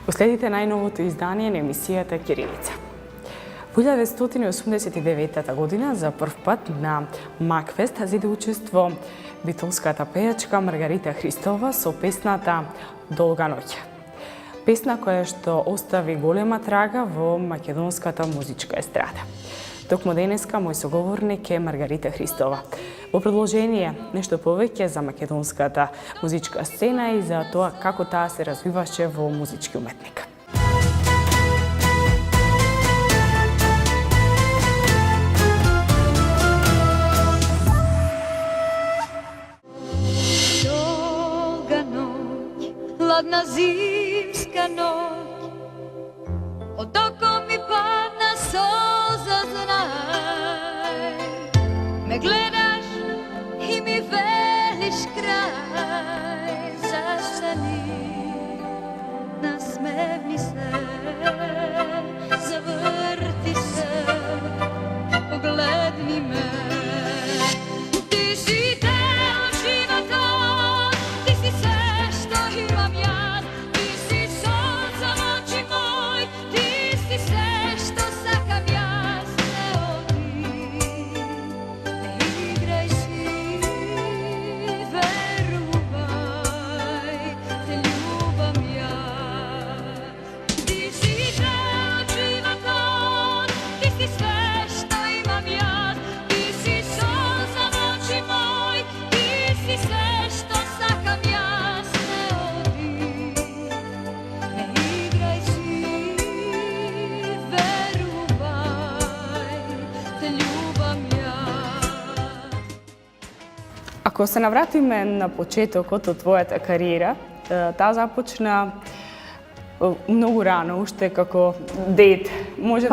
Последите најновото издание на емисијата Кирилица. Во 1989 година за прв пат на Макфест зеде учество битолската пејачка Маргарита Христова со песната Долга ноќ. Песна која што остави голема трага во македонската музичка естрада. Токму денеска мој соговорник е Маргарита Христова. Во продолжение нешто повеќе за македонската музичка сцена и за тоа како таа се развиваше во музички уметник. Долга ноќ, ладна зимска ноќ, од око ми падна солза, знај, ме гледаш и ми велиш крај, застани, насмевни се, заврти се, погледни ме. Ти си дел животот, ти си се што имам јас, ти си сонце во очи мој, ти си се што сакам јас. Не играј си, верувај, те љубам јас. Ти си дел животот, ти си све што имам јас, ти си сонце во очи мој, ти си се што сакам јас. Не играј си, верувај, те љубам јас. Ако се навратиме на почетокот од твојата кариера, таа започна многу рано, уште како дете. Може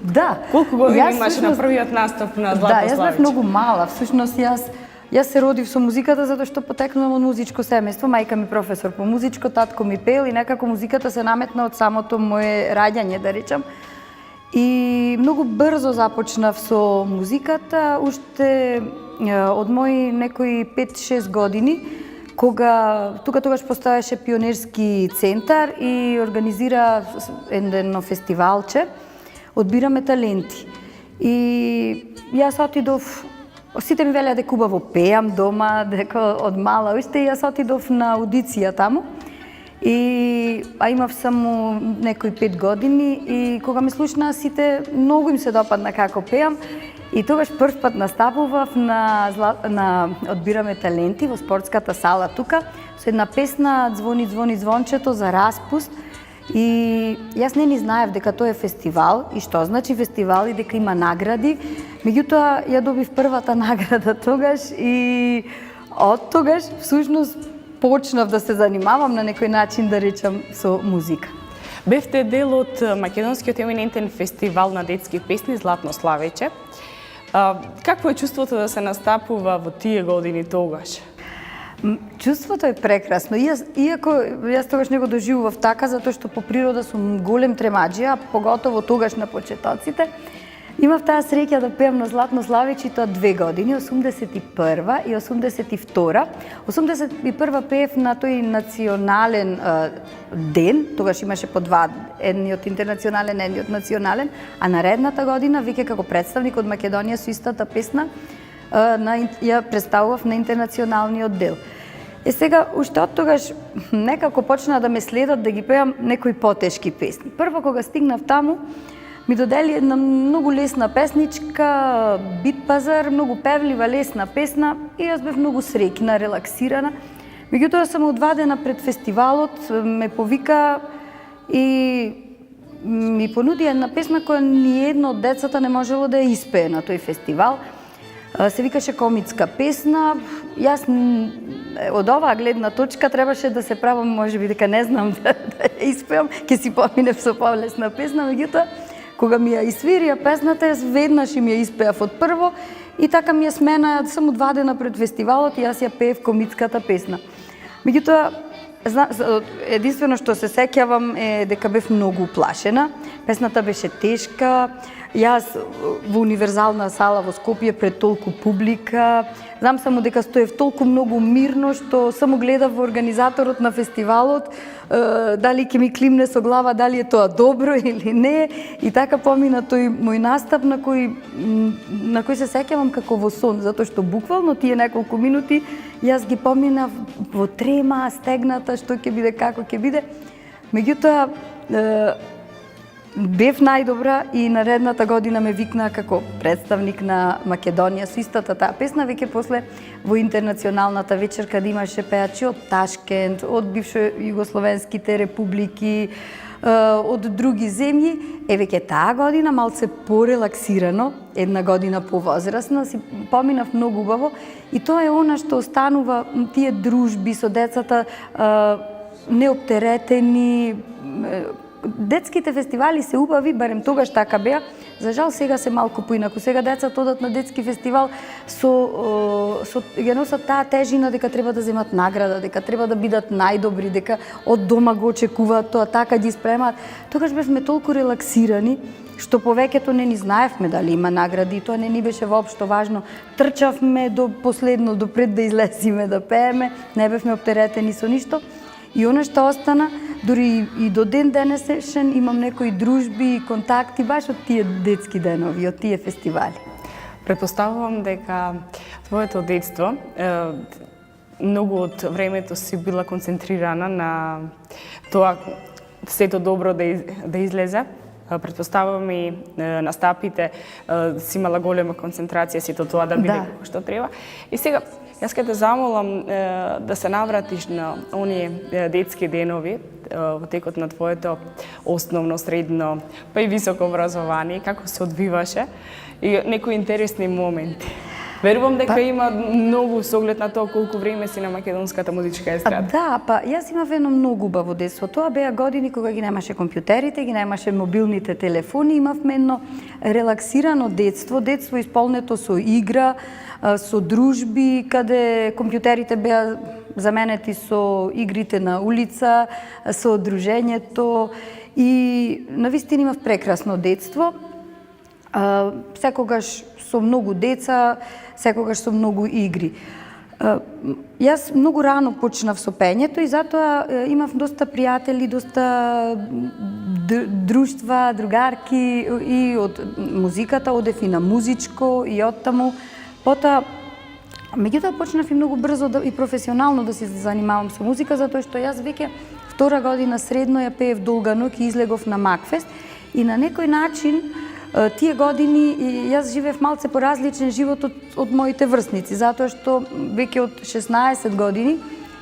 Да. Колку години Јас имаш на всушност- првиот настап на Да, Злато јас бев Славич? многу мала. Всушност јас се родив со музиката затоа што потекнувам од музичко семејство. Мајка ми професор по музичко, татко ми пел и некако музиката се наметна од самото моje раѓање, да речам. И многу брзо започнав со музиката, уште од мои некои 5-6 години, кога тогаш постоеше пионерски центар и организира едно фестивалче, Одбираме таленти. И јас отидов, сите ми велеа дека убаво пеам дома, дека од мала уште, и јас отидов на аудиција таму. А имав само некои 5 години и кога ме слушнаа сите, многу им се допадна како пеам. И тогаш прв пат настапував на Одбираме таленти во спортската сала тука со една песна Звони, звони звончето за распуст. И јас не ни знаев дека тоа е фестивал и што значи фестивал и дека има награди. Меѓутоа ја добив првата награда тогаш и од тогаш всушност почнав да се занимавам на некој начин, да речам, со музика. Бевте дел од македонскиот еминентен фестивал на детски песни Златно Славеќе. Какво е чувството да се настапува во тие години тогаш? Чувството е прекрасно. Иако јас тогаш не го доживував така, затоа што по природа сум голем тремаџија, поготово тогаш на почетоците. Имав таа среќа да пеам на Златно Славеќе и тоа 2 години, 81 и 82. 81 пеев на тој национален ден, тогаш имаше по два, едниот интернационален, едниот национален, а наредната година, веќе како представник од Македонија со истата песна, ја представував на интернационалниот дел. Сега, уште од тогаш некако почна да ме следат да ги пеам некои потешки песни. Прво кога стигнав таму, ми додели една многу лесна песничка, Бит пазар, многу певлива, лесна песна и јас бев многу среќна, релаксирана. Меѓутоа сам одвадена пред фестивалот, ме повика и ми понуди една песна која ниедно од децата не можело да ја испее на тој фестивал. Се викаше Комитска песна. Јас од оваа гледна точка требаше да се правам, можеби дека не знам да ја испеам, ќе си поминев со полесна песна, меѓутоа кога ми ја извирија песната, јас веднаш им ја испеав од прво и така ми ја смена само 2 дена пред фестивалот и јас ја пеев Комитската песна. Меѓутоа, единствено што се сеќавам е дека бев многу уплашена. Песната беше тешка. Јас во универзална сала во Скопје пред толку публика. Знам само дека стоев толку многу мирно што само гледав во организаторот на фестивалот дали ќе ми климне со глава, дали е тоа добро или не. И така помина тој мој настап на кој се сеќавам како во сон, затоа што буквално тие неколку минути јас ги поминав во трема, стегната, што ќе биде, како ќе биде. Меѓутоа, бев најдобра и наредната година ме викна како представник на Македонија со истата таа песна, веќе после во интернационалната вечер каде имаше пеачи од Ташкент, од бившо југословенските републики, од други земји. Веќе таа година малце порелаксирано, една година повозрасна, си поминав многу убаво и тоа е она што останува, тие дружби со децата неоптеретени. Детските фестивали се убави, барем тогаш така беа. За жал сега се малку поинаку. Сега децата одат на детски фестивал ја носат таа тежина дека треба да земат награда, дека треба да бидат најдобри, дека од дома го очекуваат тоа, така ги спремаат. Тогаш бевме толку релаксирани што повеќето не ни знаевме дали има награди, тоа не ни беше воопшто важно. Трчавме до последно, до пред да излезиме да пееме, не бевме оптеретени со ништо. И она што остана, дури и до ден денешен имам некои дружби и контакти баш од тие детски денови, од тие фестивали. Предпоставувам дека твоето детство многу од времето си била концентрирана на тоа сето добро да излезе. Предпоставувам и настапите си имала голема концентрација сето тоа да биде како што треба. И сега јас ќе те замолам да се навратиш на оние детски денови во текот на твоето основно, средно, па и високо образование, како се одвиваше и некои интересни моменти. Верувам дека има многу со оглед на тоа колку време си на македонската музичка естрада. Да, па јас имав едно многу убаво детство. Тоа беа години кога ги немаше компјутерите, ги немаше мобилните телефони, имавме едно релаксирано детство, детство исполнето со игра, со дружби, каде компјутерите беа заменети со игрите на улица, со дружењето и навистина имав прекрасно детство. Секогаш со многу деца, секогаш со многу игри. Јас многу рано почнав со пењето и затоа имав доста пријатели, доста друштва, другарки и од музиката, одев и на музичко и оттаму. Потоа, меѓутоа почнав и многу брзо и професионално да се занимавам со музика, затоа што јас веќе втора година средно ја пеев Долганок и излегов на Макфест и на некој начин тие години јас живеев малце поразличен живот од моите врсници, затоа што веќе од 16 години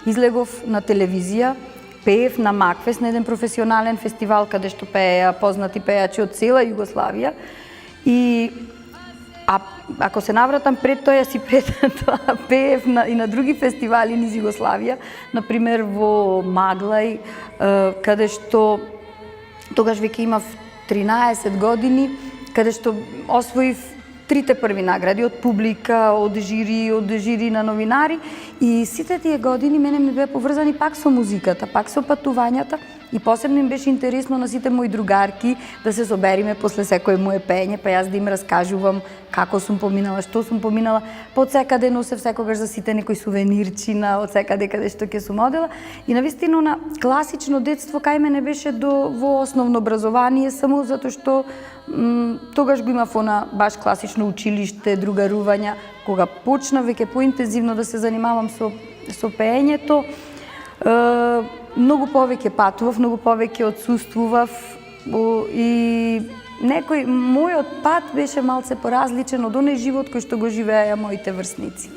излегов на телевизија, пеев на Макфест, на еден професионален фестивал каде што пееа познати пејачи од цела Југославија. И ако се навратам пред тоа, си пред тоа пеев и на други фестивали низ Југославија, например во Маглај, каде што тогаш веќе имав 13 години, каде што освоив трите први награди од публика, од жири на новинари и сите тие години мене ми беа поврзани пак со музиката, пак со патувањата и посебно им беше интересно на сите мои другарки да се собериме после секое мое пење, па јас да им раскажувам како сум поминала, што сум поминала, па од секаде носев секогаш за сите некој сувенирчина, од секаде каде што ќе сум одела и навистина на класично детство кај мене беше во основно образование, само затоа што тогаш го имав она баш класично училиште, другарувања, кога почнав веќе поинтензивно да се занимавам со пеењето, многу повеќе патував, многу повеќе отсуствував и мојот пат беше малце поразличен од оној живот кој што го живееја моите врсници.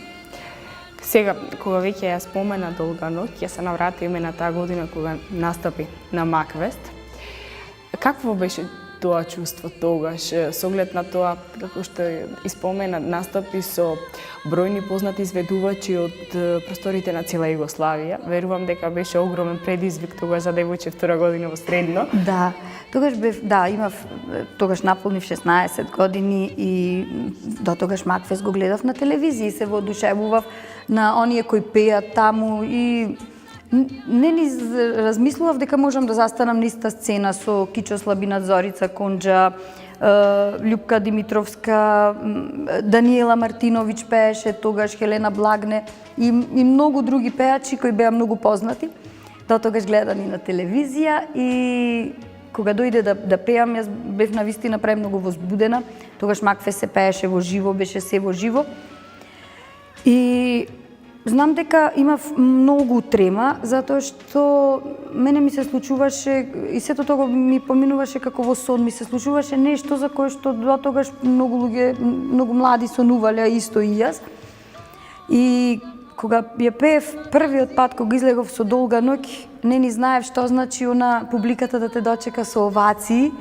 Сега, кога веќе ја спомена Долганок, ќе се навратиме на таа година кога настапи на Макфест. Какво беше тоа чувство тогаш, со оглед на тоа, како што испомена, настапи со бројни познати изведувачи од просторите на цела Југославија. Верувам дека беше огромен предизвик тогаш за девојче втора година во средно. Да, тогаш наполнив 16 години и до тогаш Макфест го гледав на телевизија и се воодушевував на оние кои пеат таму и не ни размислував дека можам да застанам на иста сцена со Кичо Слабинат, Зорица Конџа, Љупка Димитровска, Даниела Мартиновиќ пееше тогаш, Хелена Благне и многу други пеачи кои беа многу познати, до тогаш гледани на телевизија. И кога дојде да пеам, јас бев навистина премногу возбудена. Тогаш Макфест се пееше во живо, беше се во живо. И знам дека имав многу трема, затоа што мене ми се случуваше, и сето тоа ми поминуваше како во сон, ми се случуваше нешто за кое што до тогаш многу луѓе, многу млади сонувале, исто и јас. И кога ја пеев првиот пат, кога излегов со Долга ноќ, не ни знаев што значи она публиката да те дочека со овации.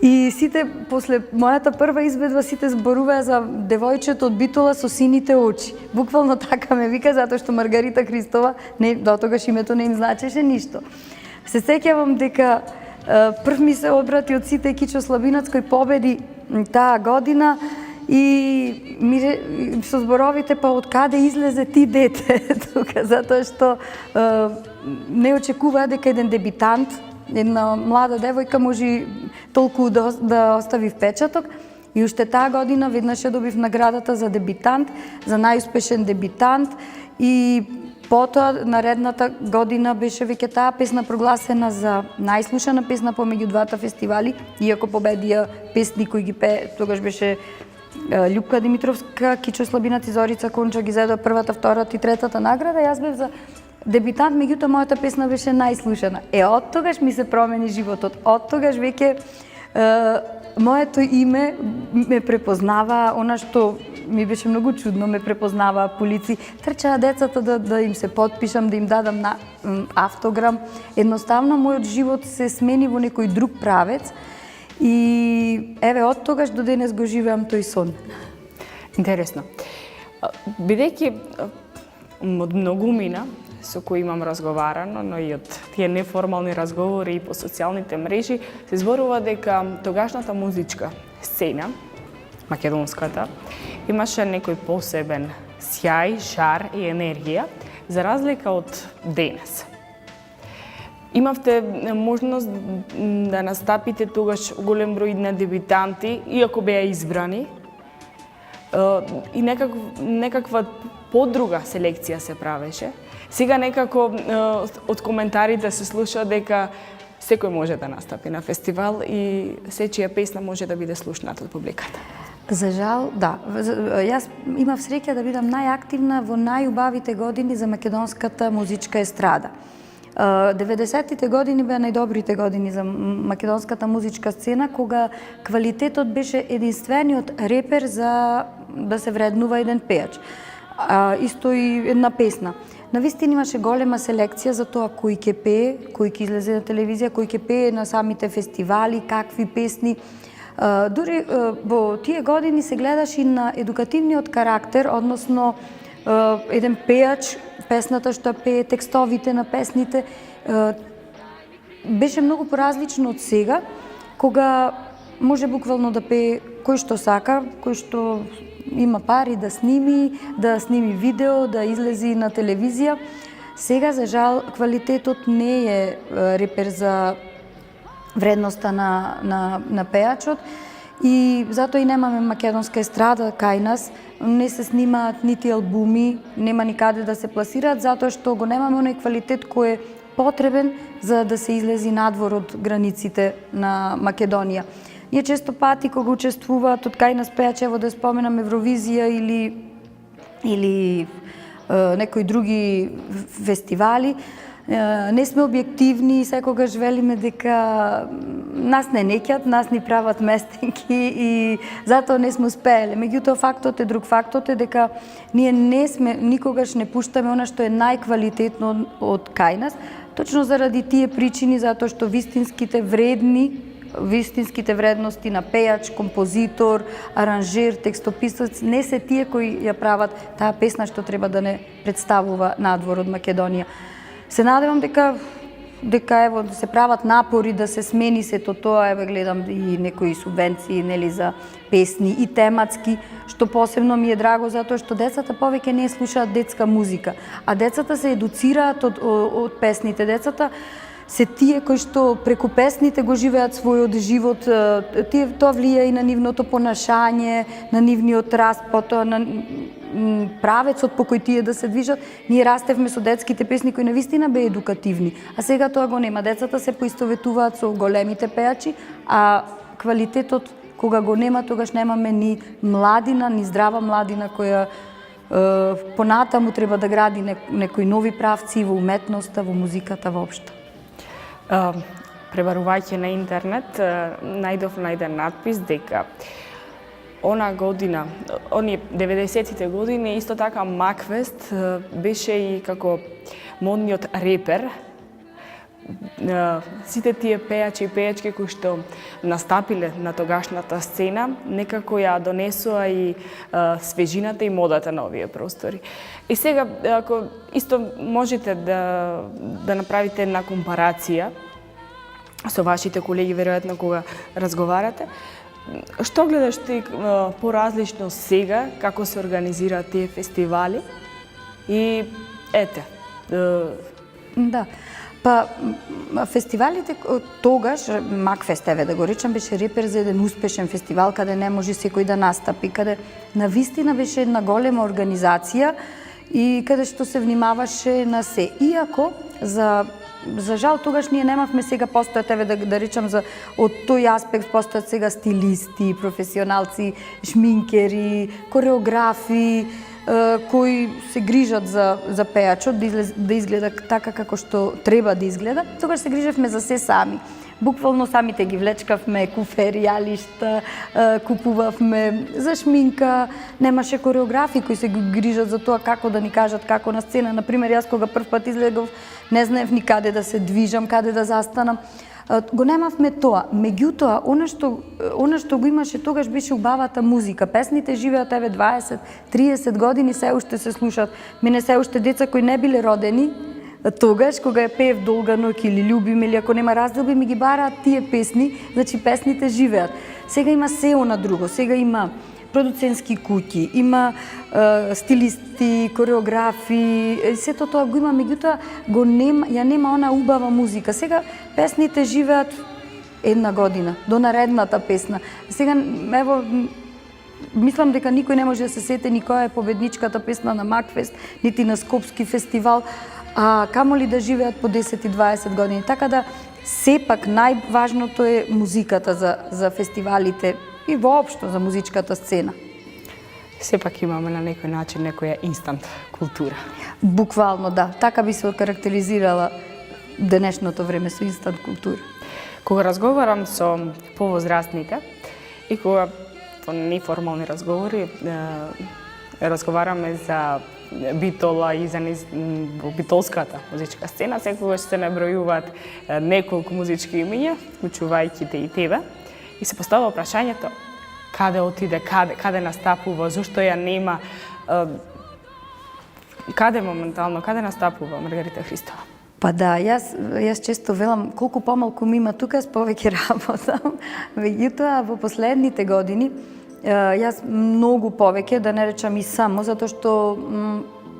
И сите, после мојата прва избедба, сите зборуваа за девојчето од Битола со сините очи. Буквално така ме вика, затоа што Маргарита Христова, до тогаш името не им значеше ништо. Се сеќавам дека прв ми се обрати од сите Кичо Слабинац, кој победи таа година и со зборовите, па од каде излезе ти дете тука, затоа што не очекуваа дека еден дебитант, една млада девојка може толку да остави впечаток. И уште таа година веднаш ја добив наградата за дебитант, за најуспешен дебитант, и потоа наредната година беше веќе таа песна прогласена за најслушана песна помеѓу двата фестивали, иако победија песни кои ги пее, тогаш беше Љупка Димитровска, Кичо Слабинат и Зорица Конџа ги зедоа првата, втората и третата награда, јас бев за дебитант, меѓутоа мојата песна беше најслушана. Од тогаш ми се промени животот. Од тогаш веќе моето име ме препознава, она што ми беше многу чудно, ме препознава полици. Трчаа децата да им се потпишам, да им дадам на автограм. Едноставно мојот живот се смени во некој друг правец. И еве од тогаш до денес го живеам тој сон. Интересно. Бидејќи од многумина со кои имам разговарано, но и од тие неформални разговори и по социјалните мрежи, се зборува дека тогашната музичка сцена, македонската, имаше некој посебен сјај, жар и енергија, за разлика од денес. Имавте можност да настапите тогаш голем број на дебитанти, иако беа избрани, и некаква подруга селекција се правеше. Сега некако од коментарите се слуша дека секој може да настапи на фестивал и сечија песна може да биде слушната од публиката. За жал, да. Јас имав среќа да бидам најактивна во најубавите години за македонската музичка естрада. 90-тите години беа најдобрите години за македонската музичка сцена, кога квалитетот беше единствениот репер за да се вреднува еден пејач. Исто и една песна. Навистина имаше голема селекција за тоа кој ќе пее, кој ќе излезе на телевизија, кој ќе пее на самите фестивали, какви песни. Дури во тие години се гледаш и на едукативниот карактер, односно еден пејач, песната што пее, текстовите на песните, беше многу поразлично од сега, кога може буквално да пее кој што сака, кој што има пари да сними видео, да излези на телевизија. Сега, за жал, квалитетот не е репер за вредноста на пејачот и затоа и немаме македонска естрада кај нас. Не се снимаат нити албуми, нема никаде да се пласираат, затоа што го немаме оној квалитет кој е потребен за да се излези надвор од границите на Македонија. Ние често пати кога учествуваат од кај нас пејачи, ево да споменам Евровизија или некои други фестивали, не сме објективни, секогаш велиме дека нас не неќат, нас ни прават местенки и затоа не сме успееле. Меѓутоа фактот е друг, фактот е дека ние никогаш не пуштаме она што е најквалитетно од кај нас, точно заради тие причини, затоа што вистинските вредности на пејач, композитор, аранжер, текстописац не се тие кои ја прават таа песна што треба да не представува надвор од Македонија. Се надевам дека дека ево се прават напори да се смени сето тоа, еве гледам и некои субвенции нели за песни и тематски, што посебно ми е драго затоа што децата повеќе не слушаат детска музика, а децата се едуцираат од песните. Децата се тие кои што преку песните го живеат својот живот, тоа влија и на нивното понашање, на нивниот раст, потоа на правецот по кој тие да се движат. Ние растевме со детските песни кои навистина беа едукативни, а сега тоа го нема. Децата се поистоветуваат со големите пеачи, а квалитетот кога го нема, тогаш немаме ни младина, ни здрава младина која понатаму треба да гради некои нови правци во уметноста, во музиката воопшто. Пребарувајќи на интернет, најдов на еден надпис дека она година, оние 90-тите години, исто така Макфест беше и како модниот репер. Сите тие пеачи и пеачки кои што настапиле на тогашната сцена, некако ја донесоа и свежината и модата на овие простори. И сега, ако исто можете да направите една компарација со вашите колеги, веројатно кога разговарате, што гледаш ти поразлично сега, како се организираат тие фестивали? И ете. Да. Па фестивалите тогаш, Макфест, еве да го речам, беше репер за еден успешен фестивал каде не може секој да настапи, каде навистина беше една голема организација и каде што се внимаваше на се. Иако за жал тогаш ние немавме, сега постојат, еве да речам, од тој аспект постојат сега стилисти, професионалци, шминкери, кореографи, кои се грижат за пеачот да изгледа така како што треба да изгледа. Тогаш се грижевме за се сами. Буквално самите ги влечкавме, куфери, јалишта, купувавме за шминка, немаше кореографи кои се грижат за тоа како да ни кажат како на сцена. Например, јас кога прв пат излегов, не знаев ни каде да се движам, каде да застанам. Го немавме тоа. Меѓутоа, она што го имаше тогаш беше убавата музика. Песните живеат еве 20-30 години, се уште се слушаат. Мене се уште деца кои не биле родени тогаш, кога ја пеев Долга ноќ или Љубим, или ако нема разделби, ми ги бараат тие песни, значи песните живеат. Сега има се она друго, сега има продуцентски куќи, има стилисти, кореографи, сето тоа го има, меѓутоа ја нема она убава музика. Сега песните живеат една година, до наредната песна. Сега, ево, мислам дека никој не може да се сети ни која е победничката песна на Макфест, нити на Скопски фестивал, а камоли да живеат по 10 и 20 години. Така да, сепак најважното е музиката за фестивалите и воопшто за музичката сцена. Сепак имаме на некој начин некоја инстант култура. Буквално, да. Така би се окарактеризирала денешното време со инстант култура. Кога разговарам со повозрастните и кога во неформални разговори разговараме за битола и за битолската музичка сцена, секогаш се набројуваат неколку музички имиња, вклучувајќи те и тебе, и се поставува прашањето каде отиде, каде настапува, зошто ја нема, каде моментално, каде настапува Маргарита Христова? Па да, јас често велам колку помалку ми има тука, јас повеќе работам. Меѓутоа, во последните години јас многу повеќе, да не речам и само, затоа што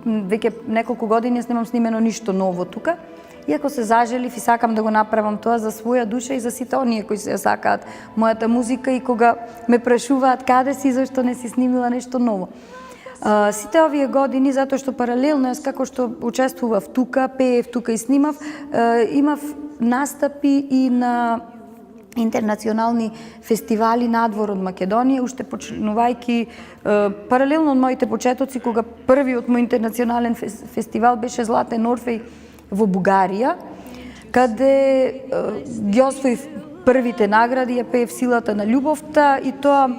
веќе неколку години јас немам снимено ништо ново тука. Иако се зажелив и сакам да го направам тоа за своја душа и за сите оние кои се сакаат мојата музика и кога ме прашуваат каде си, зашто не си снимила нешто ново. Сите овие години, затоа што паралелно јас како што учествував тука, пеев тука и снимав, имав настапи и на интернационални фестивали надвор од Македонија, уште почнувајќи паралелно од моите почетоци, кога првиот мој интернационален фестивал беше Златен Орфеј во Бугарија, каде ги освоив првите награди, ја пеев Силата на љубовта и тоа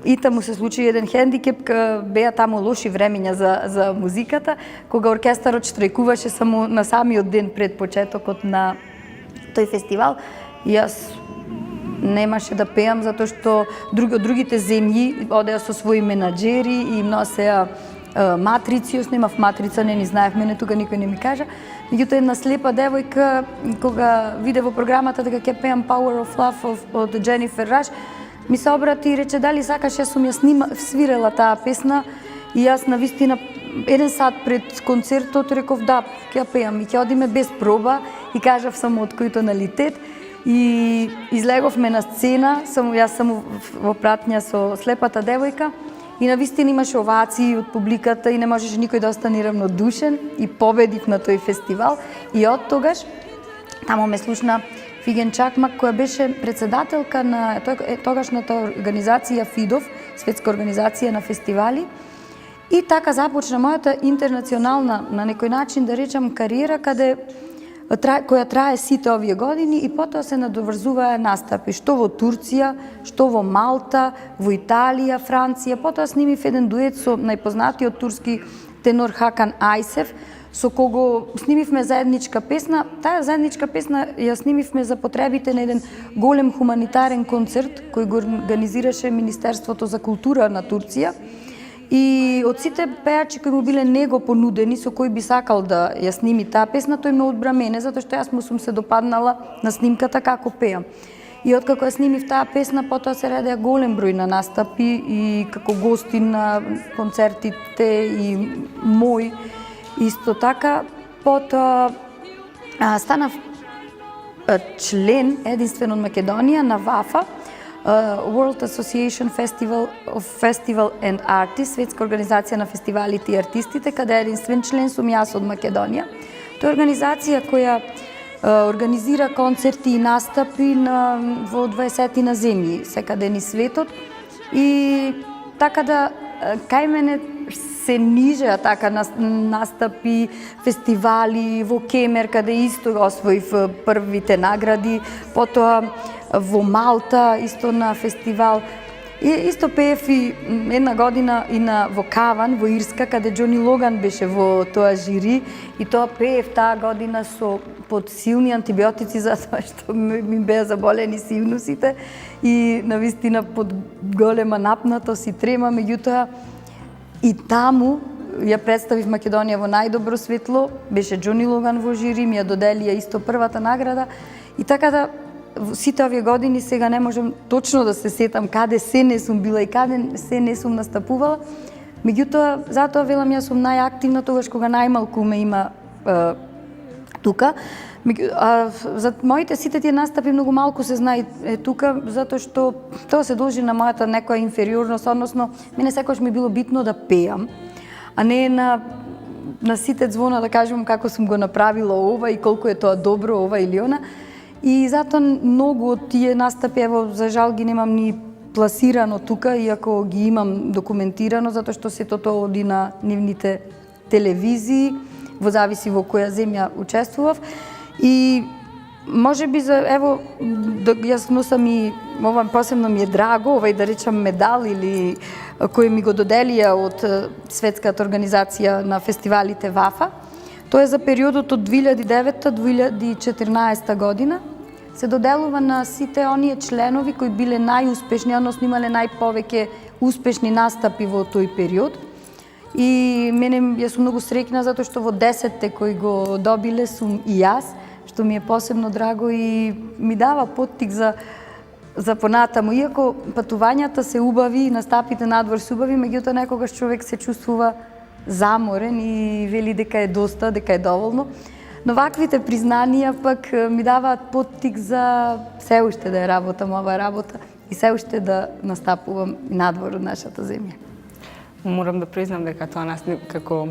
и таму се случи еден хендикеп, беа таму лоши времења за музиката, кога оркестарот штрајкуваше само на самиот ден пред почетокот на тој фестивал, јас немаше да пеам затоа што другите земји одеа со своји менаџери и носеа Матрици, ја снимав Матрица, не ни знаевме, не тука никој не ми кажа. Меѓутоа една слепа девојка, кога виде во програмата дека ќе пеам Power of Love од Дженифер Раш, ми се обрати и рече дали сакаш, јас сум ја свирела таа песна и јас навистина 1 сат пред концертот реков да, ќе ја пеам и ќе одиме без проба и кажав само од кој тоналитет и излеговме на сцена, јас сам во пратња со слепата девојка и навистина имаше овации од публиката и не можеше никој да остане равнодушен и победив на тој фестивал и од тогаш таму ме слушна Фиген Чакмак, која беше председателка на тогашната организација ФИДОВ, светска организација на фестивали. И така започна мојата интернационална, на некој начин да речам, кариера, која трае сите овие години и потоа се надоврзуваа настапи, што во Турција, што во Малта, во Италија, Франција. Потоа снимив еден дует со најпознатиот турски тенор Хакан Айсев, со кого снимивме заедничка песна. Таа заедничка песна ја снимивме за потребите на еден голем хуманитарен концерт кој го организираше Министерството за култура на Турција. И од сите пеачи кои му биле него понудени, со кој би сакал да ја сними таа песна, тој ме одбра мене, затоа што јас му сум се допаднала на снимката како пеам. И откако ја снимив таа песна, потоа се редеа голем број на настапи и како гостин на концертите и мој. Исто така, потоа станав член единствено од Македонија на ВАФА, World Association Festival and Artists, светска организација на фестивалите и артистите, каде единствен член сум јас од Македонија. Тоа е организација која организира концерти и настапи во 20 на земји, секаде ни светот. И така да кај мене се нижеа така настапи, фестивали во Кемер, каде исто освоив првите награди, потоа во Малта, исто на фестивал. И исто пеев и една година и во Каван, во Ирска, каде Џони Логан беше во тоа жири и тоа пеев таа година под силни антибиотици затоа што ми беа заболени синусите и навистина под голема напнатост и трема, меѓутоа и таму ја представив Македонија во најдобро светло, беше Џони Логан во жири, ми ја доделија исто првата награда и така да сите овие години сега не можам точно да се сетам каде се не сум била и каде се не сум настапувала. Меѓутоа, затоа велам јас сум најактивна тогаш кога најмалку ме има тука. За моите сите тие настапи многу малку се знае тука, затоа што тоа се должи на мојата некоја инфериорност, односно мене секогаш ми било битно да пеам, а не на сите звона да кажувам како сум го направила ова и колку е тоа добро ова или она. И затоа многу од тие настапи, ево, за жал ги немам ни пласирано тука, иако ги имам документирано, затоа што сето тоа оди на нивните телевизии, во зависи во која земја учествував. И може би јас носам и ова посебно ми е драго, овај да речам медал или кој ми го доделија од светската организација на фестивалите ВАФА. Тоа е за периодот од 2009-2014 година. Се доделува на сите оние членови кои биле најуспешни, односно имале најповеќе успешни настапи во тој период. И мене ја сум многу среќна затоа што во 10-те кои го добиле сум и јас, што ми е посебно драго и ми дава поттик за понатаму. Иако патувањата се убави, настапите надвор се убави, меѓутоа некогаш човек се чувствува заморен и вели дека е доста, дека е доволно. Но ваквите признанија пак ми даваат поттик за се уште да ја работам оваа работа и се уште да настапувам надвор од нашата земја. Морам да признам дека тоа нас како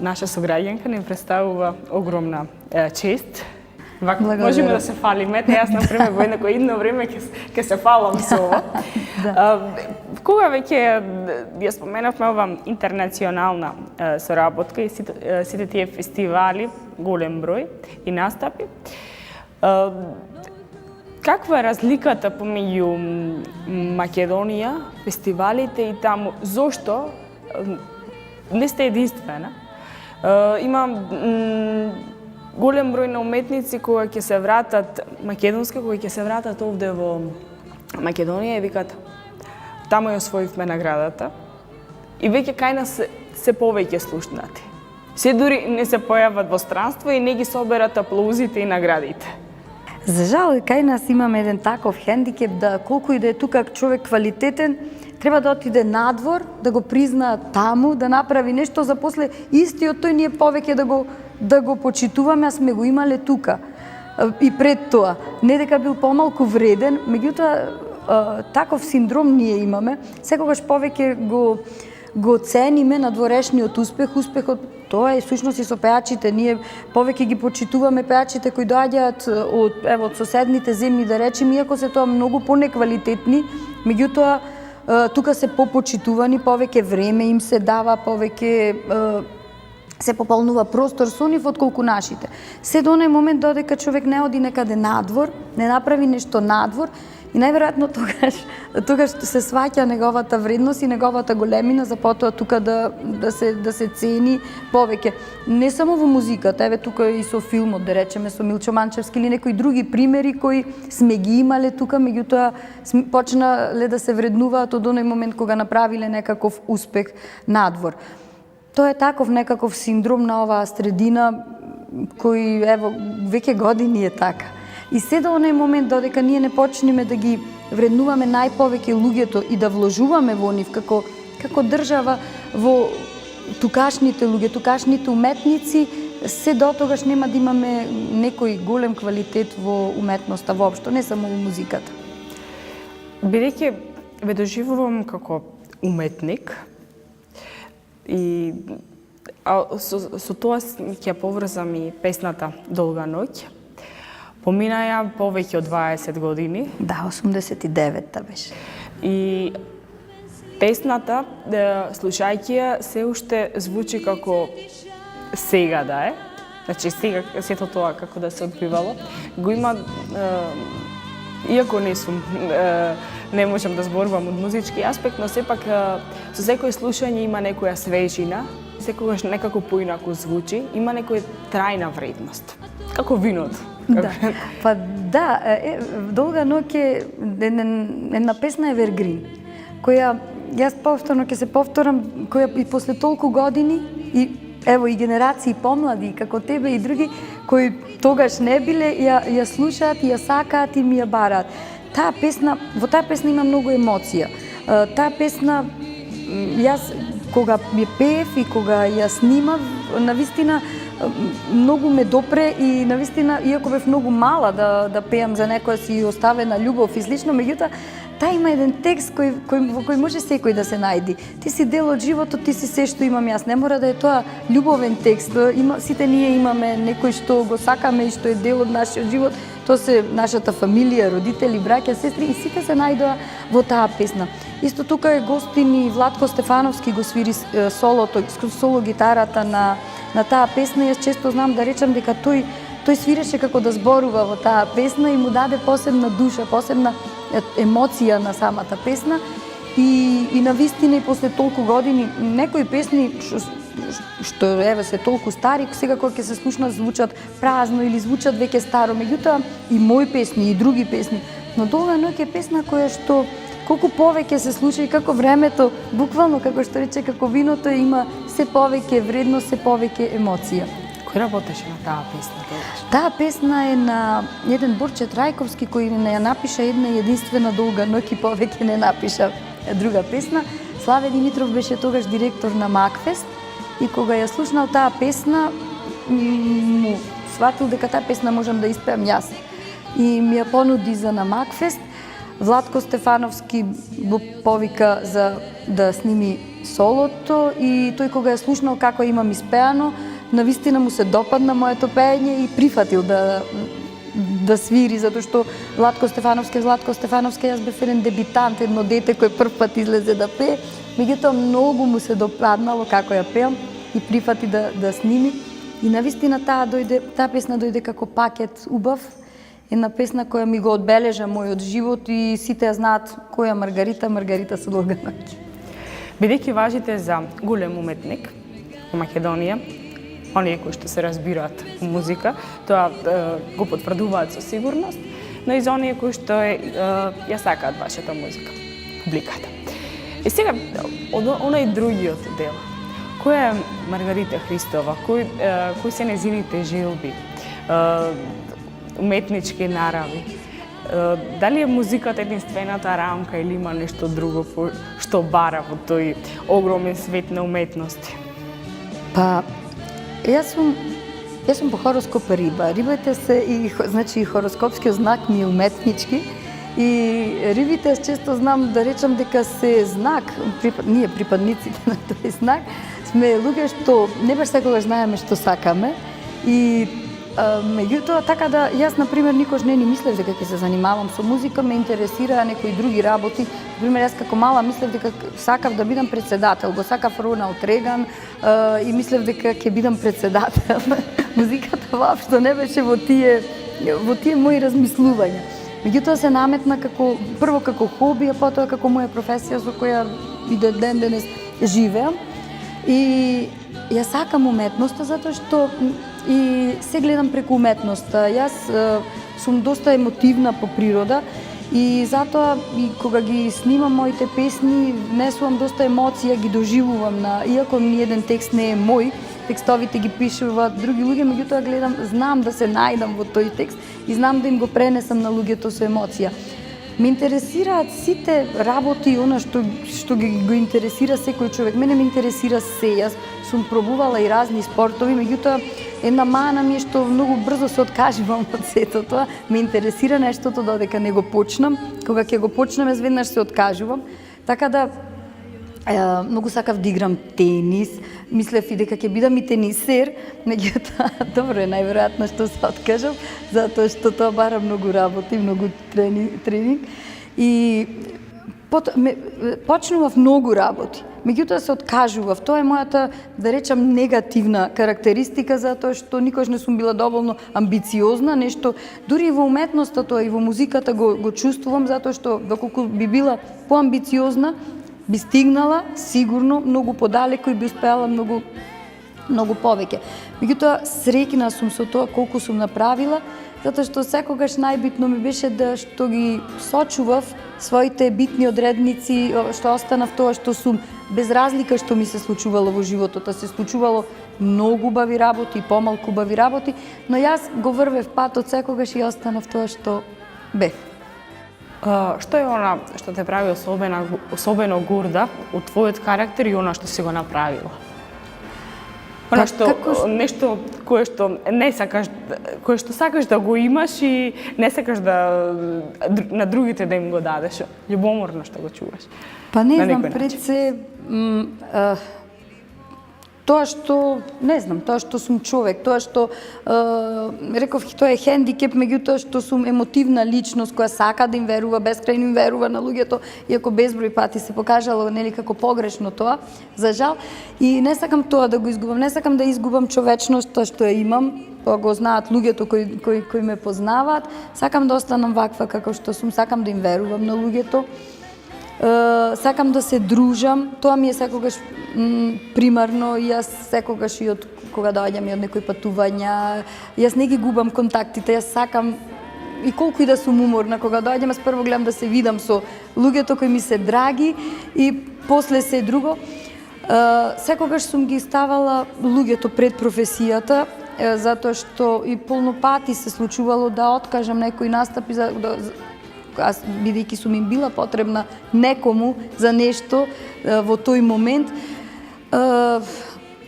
наша сограѓанка ни представува огромна чест. Можеме да се фалиме, јас на пример во едно време ќе се фалам со ова. Кога веќе ја споменавме ова интернационална соработка и сите тие фестивали, голем број и настапи, каква е разликата помеѓу Македонија, фестивалите и таму? Зошто не сте единствена? Има голем број на уметници кои ќе се вратат македонски, кои ќе се вратат овде во Македонија и викат таму ја освоивме наградата. и веќе кај нас се повеќе слушнати. Се дури не се појават во странство и не ги соберат аплаузите и наградите. За жал, кај нас имаме еден таков хендикеп да колку и да е тука човек квалитетен, треба да отиде надвор, да го призна таму, да направи нешто за после истиот тој ние повеќе да го почитуваме, а сме го имале тука. И пред тоа, не дека бил помалку вреден, меѓутоа таков синдром ние имаме, секогаш повеќе го цениме надворешниот успех, успехот тоа е сушност и со пеачите. Ние повеќе ги почитуваме пеачите кои доаѓаат од соседните земји, да речеме, иако се тоа многу понеквалитетни, меѓутоа тука се попочитувани, повеќе време им се дава, повеќе се пополнува простор со нив отколку нашите. Се до оној момент додека човек не оди некаде надвор, не направи нешто надвор, и најверојатно тогаш се сваќа неговата вредност и неговата големина, за потоа тука да се цени повеќе. Не само во музиката, еве тука и со филмот, да речеме, со Милчо Манчевски или некои други примери кои сме ги имале тука, меѓутоа почнале да се вреднуваат од оној момент кога направиле некаков успех надвор. Тоа е таков некаков синдром на оваа средина кој ево веќе години е така. И се до оној момент додека ние не почнеме да ги вреднуваме најповеќе луѓето и да вложуваме во нив како држава во тукашните луѓе, тукашните уметници, се до тогаш нема да имаме некој голем квалитет во уметноста воопшто, не само во музиката. Бидејќи ве доживувам како уметник, и со тоа ќе поврзам и песната Долга ноќ. Поминаја повеќе од 20 години. Да, 89-та беше. И песната, слушајќи ја, се уште звучи како сега да е. Значи сега сето тоа како да се одбивало. Го има, иако не можам да зборувам од музички аспект, но сепак со секој слушање има некоја свежина, секогаш некако поинаку звучи, има некоја трајна вредност. Како виното. Да, па да, Долга ноќ е една песна Евергрин, која јас повторно ќе се повторам, која и после толку години и ево и генерации помлади како тебе и други кои тогаш не биле ја слушаат, ја сакаат и ми ја бараат. Во таа песна има многу емоција. Таа песна јас кога ја пеев и кога ја снимав, навистина многу ме допре и навистина, иако бев многу мала да пеам за некоја си оставена љубов и слично, меѓутоа таа има еден текст во кој може секој да се најди. Ти си дел од животот, ти си се што имам јас. Не мора да е тоа љубовен текст. Сите ние имаме некој што го сакаме и што е дел од нашиот живот. Тоа се нашата фамилија, родители, браќа, сестри и сите се најдоа во таа песна. Исто тука е гостин и Владко Стефановски го свири соло гитарата на таа песна. Јас често знам да речам дека тој свиреше како да зборува во таа песна и му даде посебна душа, посебна емоција на самата песна. И навистина и после толку години некои песни што еве се толку стари, сега кога ќе се слушнат звучат празно или звучат веќе старо, меѓутоа и мои песни и други песни. Но Долга ноќ е песна која што колку повеќе се слуша и како времето, буквално како што рече, како виното има се повеќе вредност, се повеќе емоција. Кој работеше на таа песна тогаш? Таа песна е на еден Борче Трајковски кој не ја напиша една единствена Долга ноќ и повеќе не напиша друга песна. Славе Димитров беше тогаш директор на Макфест и кога ја слушнал таа песна, му сватил дека таа песна можам да испеам јас. И ми ја понуди за на Макфест. Владко Стефановски го повика за да сними солото и тој кога ја слушнал како имам испеано, навистина му се допадна моето пеење и прифатил да свири, затоа што Владко Стефановски, јас бев еден дебитант, едно дете кој првпат излезе да пее, меѓутоа многу му се допаднало како ја пеам и прифати да сними. И навистина таа песна дојде како пакет убав, една песна која ми го одбележа мојот живот и сите ја знаат која Маргарита со Долга ноќ. Бидејќи важите за голем уметник во Македонија, оние кои што се разбираат во музика, тоа го потврдуваат со сигурност, но и за оние кои што ја сакаат вашата музика, публиката. И сега, од онај другиот дел, која е Маргарита Христова, кои се незините желби, уметнички нарави? Дали е музиката единствената рамка или има нешто друго што бара во тој огромен свет на уметности? Па, јас сум по хороскоп риба. Рибите се значи хороскопскиот знак ми е уметнички и рибите аз често знам да речам дека се знак, ние припадниците на тој знак, сме луѓе што не баш секогаш знаеме што сакаме и меѓутоа, така да, јас, например, никош не ни мислев дека ќе се занимавам со музика, ме интересираа некои други работи. Например, јас како мала мислев дека сакав да бидам председател, го сакав Роналд Реган и мислев дека ќе бидам председател. Музиката воопшто не беше во тие мои размислувања. Меѓутоа се наметна прво како хоби, а потоа како моја професија со која и до ден денес живеам. И јас сакам уметноста затоа што и се гледам преку уметноста. Јас сум доста емотивна по природа и затоа и кога ги снимам моите песни, внесувам доста емоција, ги доживувам иако ни еден текст не е мој, текстовите ги пишуваат други луѓе, меѓутоа знам да се најдам во тој текст и знам да им го пренесам на луѓето со емоција. Ме интересираат сите работи, она што го интересира секој човек. Мене ме интересира се. Јас сум пробувала и разни спортови, меѓутоа една мана ми е што многу брзо се откажувам од сето тоа. Ме интересира нештото додека не го почнам. Кога ќе го почнам, веднаш се откажувам. Така да многу сакав да играм тенис. Мислев и дека ќе бидам и тенисер, меѓутоа добро е најверојатно што се откажам, затоа што тоа бара многу работа и многу тренинг. И почнував многу работи, меѓутоа се откажував. Тоа е мојата, да речам, негативна карактеристика, затоа што никош не сум била доволно амбициозна, нешто дури и во уметноста тоа и во музиката го чувствувам, затоа што доколку би била поамбициозна, би стигнала сигурно многу подалеку и би успеала многу повеќе. Меѓутоа, среќна сум со тоа колку сум направила, затоа што секогаш најбитно ми беше што ги сочував своите битни одредници, што останав тоа што сум, без разлика што ми се случувало во животот, се случувало многу убави работи и помалку убави работи, но јас го врвев патот секогаш и останав тоа што бев. Што е она што те прави особено горда од твојот карактер и она што си го направила? Она нешто кое што не сакаш, кое што сакаш да го имаш и не сакаш на другите да им го дадеш, љубоморно што го чуваш. Па не знам, пред се тоа што сум човек, тоа што реков тоа е хендикеп, меѓутоа што сум емотивна личност која сака да им верува, бескрајно им верува на луѓето, иако безброј пати се покажало како погрешно тоа, за жал. И не сакам тоа да го изгубам, не сакам да изгубам човечноста што ја имам, тоа го знаат луѓето кои ме познаваат. Сакам да останам ваква како што сум, сакам да им верувам на луѓето. Сакам да се дружам, тоа ми е секогаш примарно, јас секогаш и од кога доаѓам и од некои патувања, јас не ги губам контактите, јас сакам и колку и да сум уморна, кога доаѓам, јас прво гледам да се видам со луѓето кои ми се драги и после се друго. Секогаш сум ги ставала луѓето пред професијата, затоа што и полнопати се случувало да откажам некои настапи аз бидејќи сум им била потребна некому за нешто во тој момент.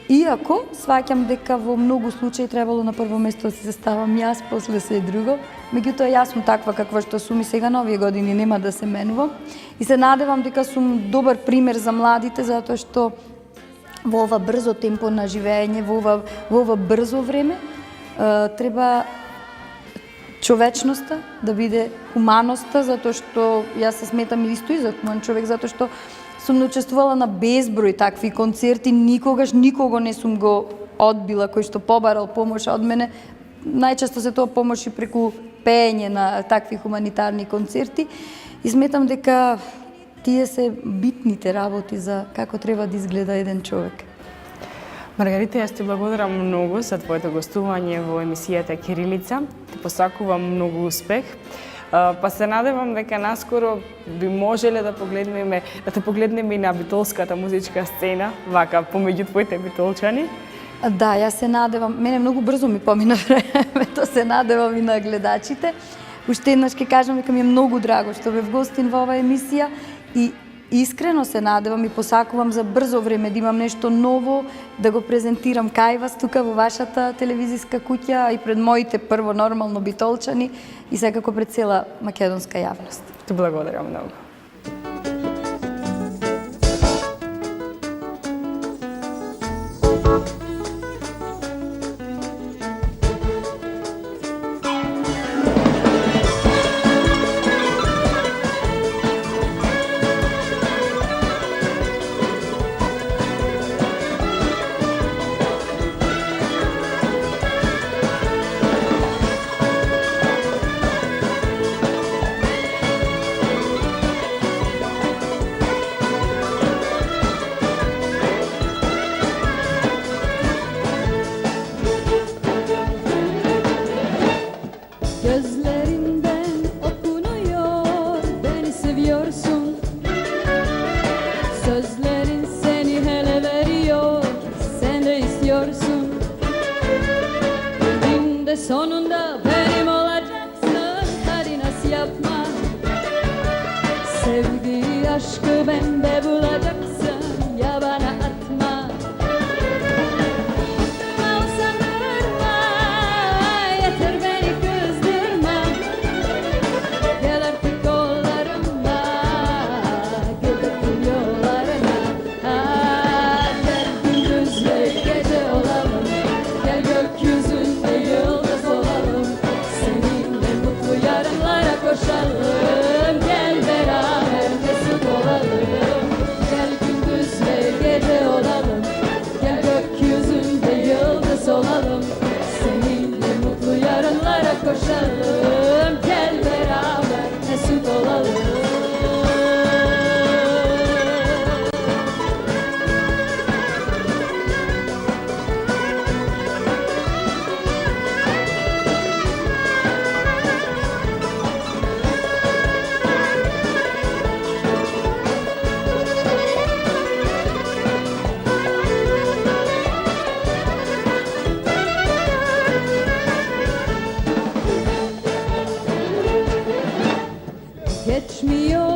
Иако сваќам дека во многу случаи требало на прво место да се ставам јас, после се друго. Меѓутоа јас сум таква каква што сум и сега на овие години нема да се менувам. И се надевам дека сум добар пример за младите, затоа што во ова брзо темпо на живење, во ова брзо време, треба човечноста да биде хуманоста, затоа што јас се сметам исто и за хуман човек, затоа што сум учествувала на безброј такви концерти, никогаш никого не сум го одбила кој што побарал помош од мене. Најчесто се тоа помош и преку пеење на такви хуманитарни концерти и сметам дека тие се битните работи за како треба да изгледа еден човек. Маргарита, јас ти благодарам многу за твоето гостување во емисијата Кирилица. Ти посакувам многу успех Па се надевам дека наскоро би можеле да те погледнеме и на битолската музичка сцена, вака помеѓу твоите битолчани. Да, јас се надевам, мене многу брзо ми помина времето, се надевам и на гледачите. Уште еднаш ќе кажам дека ми е многу драго што бев гостин во оваа емисија и искрено се надевам и посакувам за брзо време да имам нешто ново, да го презентирам кај вас тука во вашата телевизиска куќа и пред моите прво нормално битолчани и секако пред цела македонска јавност. Ти благодарам многу. Gözlerinden okunuyor, beni seviyorsun. Sözlerin seni hele veriyor, sen de istiyorsun. Günde sonunda benim olacaksın, hadi nas yapma. Sevdiği aşkı bende bulacaksın, ya bana atma. Usandırma, yeter beni kızdırma. Gel artık kollarıma, gidelim yollarına. Gel gündüz ve gece olalım, gel gökyüzünde yıldız olalım. Seninle mutlu yarınlara koşalım, gel beraber mesut olalım. Gel gündüz ve gece olalım, gel gökyüzünde yıldız olalım. Seninle mutlu yarınlara koşalım, gel beraber mesut olalım. Geçmiyor